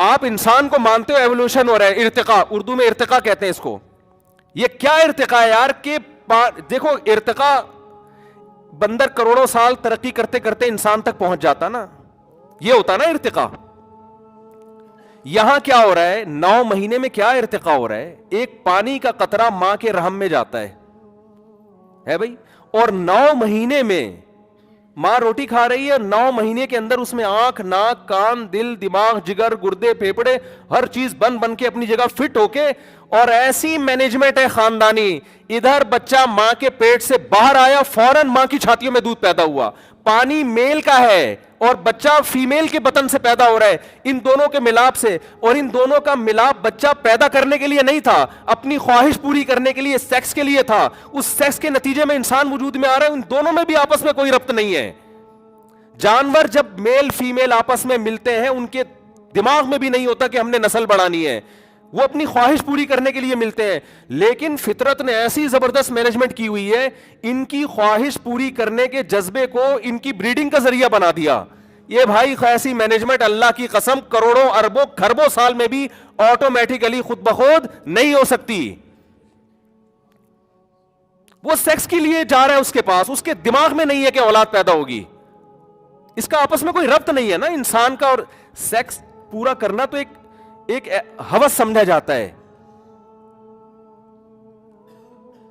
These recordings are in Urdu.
آپ انسان کو مانتے ہو ایوولوشن ہو رہا ہے, ارتقاء, اردو میں ارتقاء کہتے ہیں اس کو. یہ کیا ارتقاء ہے یار کہ دیکھو ارتقاء, بندر کروڑوں سال ترقی کرتے کرتے انسان تک پہنچ جاتا نا, یہ ہوتا نا ارتقاء. یہاں کیا ہو رہا ہے, 9 مہینے میں کیا ارتقاء ہو رہا ہے, ایک پانی کا قطرہ ماں کے رحم میں جاتا ہے بھائی, اور 9 مہینے میں ماں روٹی کھا رہی ہے, 9 مہینے کے اندر اس میں آنکھ, ناک, کان, دل, دماغ, جگر, گردے, پھیپھڑے, ہر چیز بن کے اپنی جگہ فٹ ہو کے, اور ایسی مینجمنٹ ہے خاندانی, ادھر بچہ ماں کے پیٹ سے باہر آیا فوراً ماں کی چھاتیوں میں دودھ پیدا ہوا, پانی میل کا ہے اور بچہ فیمیل کے بطن سے پیدا ہو رہا ہے, ان دونوں کے ملاپ سے. اور ان دونوں کا ملاپ بچہ پیدا کرنے کے لیے نہیں تھا, اپنی خواہش پوری کرنے کے لیے, سیکس کے لیے تھا. اس سیکس کے نتیجے میں انسان وجود میں آ رہا ہے, ان دونوں میں بھی آپس میں کوئی ربط نہیں ہے. جانور جب میل فیمیل آپس میں ملتے ہیں, ان کے دماغ میں بھی نہیں ہوتا کہ ہم نے نسل بڑھانی ہے, وہ اپنی خواہش پوری کرنے کے لیے ملتے ہیں. لیکن فطرت نے ایسی زبردست مینجمنٹ کی ہوئی ہے, ان کی خواہش پوری کرنے کے جذبے کو ان کی بریڈنگ کا ذریعہ بنا دیا. یہ بھائی ایسی مینجمنٹ اللہ کی قسم کروڑوں اربوں کھربوں سال میں بھی آٹومیٹیکلی خود بخود نہیں ہو سکتی. وہ سیکس کے لیے جا رہا ہے اس کے پاس, اس کے دماغ میں نہیں ہے کہ اولاد پیدا ہوگی, اس کا آپس میں کوئی ربط نہیں ہے نا انسان کا. اور سیکس پورا کرنا تو ایک ہوس سمجھا جاتا ہے,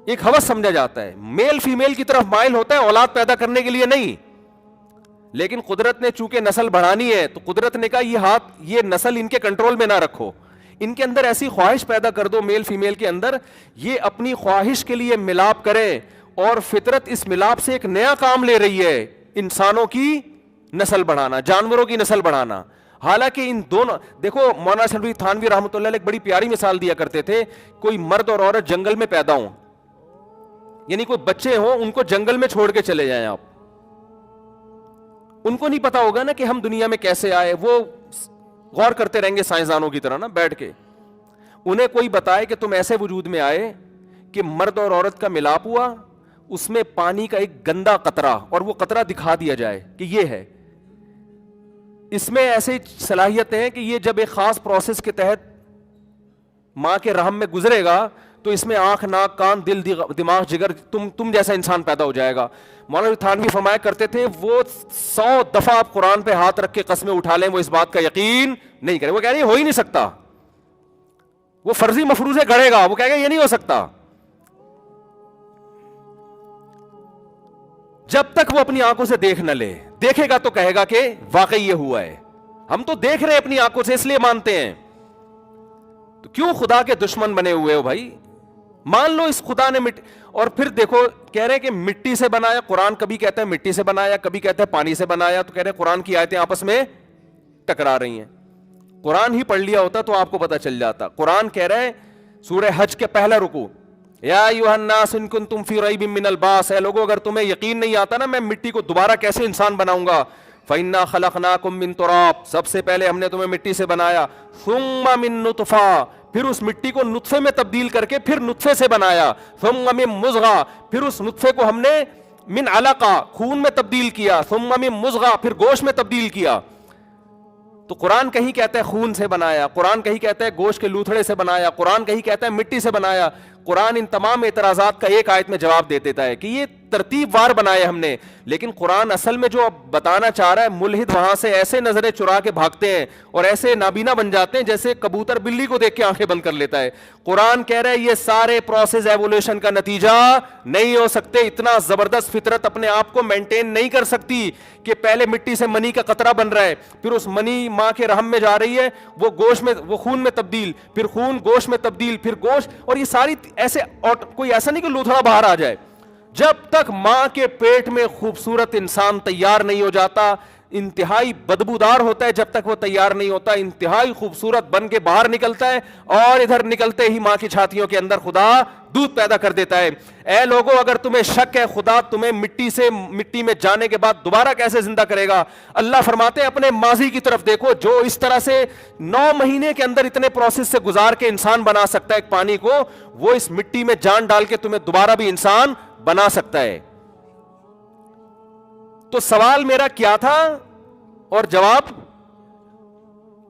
ایک ہوس سمجھا جاتا ہے. میل فیمیل کی طرف مائل ہوتا ہے اولاد پیدا کرنے کے لیے نہیں. لیکن قدرت نے چونکہ نسل بڑھانی ہے, تو قدرت نے کہا یہ نسل ان کے کنٹرول میں نہ رکھو, ان کے اندر ایسی خواہش پیدا کر دو میل فیمیل کے اندر, یہ اپنی خواہش کے لیے ملاپ کرے. اور فطرت اس ملاپ سے ایک نیا کام لے رہی ہے, انسانوں کی نسل بڑھانا, جانوروں کی نسل بڑھانا. حالانکہ ان دونوں, دیکھو مولانا شلوی تھانوی رحمۃ اللہ علیہ ایک بڑی پیاری مثال دیا کرتے تھے, کوئی مرد اور عورت جنگل میں پیدا ہوں, یعنی کوئی بچے ہوں, ان کو جنگل میں چھوڑ کے چلے جائیں آپ, ان کو نہیں پتا ہوگا نا کہ ہم دنیا میں کیسے آئے. وہ غور کرتے رہیں گے سائنسدانوں کی طرح نا بیٹھ کے, انہیں کوئی بتائے کہ تم ایسے وجود میں آئے کہ مرد اور عورت کا ملاپ ہوا, اس میں پانی کا ایک گندا قطرہ, اور وہ قطرہ دکھا دیا جائے کہ یہ ہے, اس میں ایسی صلاحیتیں ہیں کہ یہ جب ایک خاص پروسیس کے تحت ماں کے رحم میں گزرے گا تو اس میں آنکھ, ناک, کان, دل, دماغ, جگر, تم جیسا انسان پیدا ہو جائے گا. مولانا تھانوی فرمایا کرتے تھے وہ 100 دفعہ آپ قرآن پہ ہاتھ رکھ کے قسمیں اٹھا لیں, وہ اس بات کا یقین نہیں کرے. وہ کہہ رہے ہو ہی نہیں سکتا, وہ فرضی مفروضے گڑے گا, وہ کہے گا یہ نہیں ہو سکتا. جب تک وہ اپنی آنکھوں سے دیکھ نہ لے, دیکھے گا تو کہے گا کہ واقعی یہ ہوا ہے. ہم تو دیکھ رہے ہیں اپنی آنکھوں سے, اس لیے مانتے ہیں. تو کیوں خدا کے دشمن بنے ہوئے ہو بھائی؟ مان لو اس خدا نے اور پھر دیکھو کہہ رہے ہیں کہ مٹی سے بنایا, قرآن کبھی کہتا ہے مٹی سے بنایا, کبھی کہتا ہے پانی سے بنایا, تو کہہ رہے ہیں قرآن کی آیتیں آپس میں ٹکرا رہی ہیں. قرآن ہی پڑھ لیا ہوتا تو آپ کو پتا چل جاتا. قرآن کہہ رہے ہیں سورہ حج کے پہلا رکوع, یا ایھا الناس ان کنتم فی ریب من البعث, اے لوگو اگر تمہیں یقین نہیں آتا نا میں مٹی کو دوبارہ کیسے انسان بناؤں گا, فإنا خلقناکم من تراب, سب سے پہلے ہم نے تمہیں مٹی سے بنایا, ثم من نطفہ, پھر اس مٹی کو نطفے میں تبدیل کر کے پھر نطفے سے بنایا, ثم من مضغہ, پھر اس نطفے کو ہم نے من علقہ خون میں تبدیل کیا, ثم من مضغہ پھر گوشت میں تبدیل کیا. تو قرآن کہیں کہتا ہے خون سے بنایا, قرآن کہیں کہتا ہے گوشت کے لوتھڑے سے بنایا, قرآن کہیں کہتا ہے مٹی سے بنایا. قرآن ان تمام اعتراضات کا ایک آیت میں جواب دے دیتا ہے کہ یہ ترتیب وار بنائے ہم نے. لیکن قرآن اصل میں جو اب بتانا چاہ رہا ہے, ملحد وہاں سے ایسے نظریں چرا کے بھاگتے ہیں اور ایسے نابینا بن جاتے ہیں جیسے کبوتر بلی کو دیکھ کے آنکھیں بند کر لیتا ہے. قرآن کہہ رہا ہے یہ سارے پروسیس ایوولوشن کا نتیجہ نہیں ہو سکتے. اتنا زبردست فطرت اپنے آپ کو مینٹین نہیں کر سکتی کہ پہلے مٹی سے منی کا قطرہ بن رہا ہے, پھر اس منی ماں کے رحم میں جا رہی ہے, وہ گوشت میں, وہ خون میں تبدیل, پھر خون گوشت میں تبدیل, پھر گوشت, اور یہ ساری ایسے کوئی ایسا نہیں کہ لوتھڑا باہر آ جائے. جب تک ماں کے پیٹ میں خوبصورت انسان تیار نہیں ہو جاتا, انتہائی بدبودار ہوتا ہے, جب تک وہ تیار نہیں ہوتا انتہائی خوبصورت بن کے باہر نکلتا ہے, اور ادھر نکلتے ہی ماں کی چھاتیوں کے اندر خدا دودھ پیدا کر دیتا ہے. اے لوگوں اگر تمہیں شک ہے خدا تمہیں مٹی میں جانے کے بعد دوبارہ کیسے زندہ کرے گا, اللہ فرماتے ہیں اپنے ماضی کی طرف دیکھو, جو اس طرح سے 9 مہینے کے اندر اتنے پروسیس سے گزار کے انسان بنا سکتا ہے ایک پانی کو, وہ اس مٹی میں جان ڈال کے تمہیں دوبارہ بھی انسان بنا سکتا ہے. تو سوال میرا کیا تھا اور جواب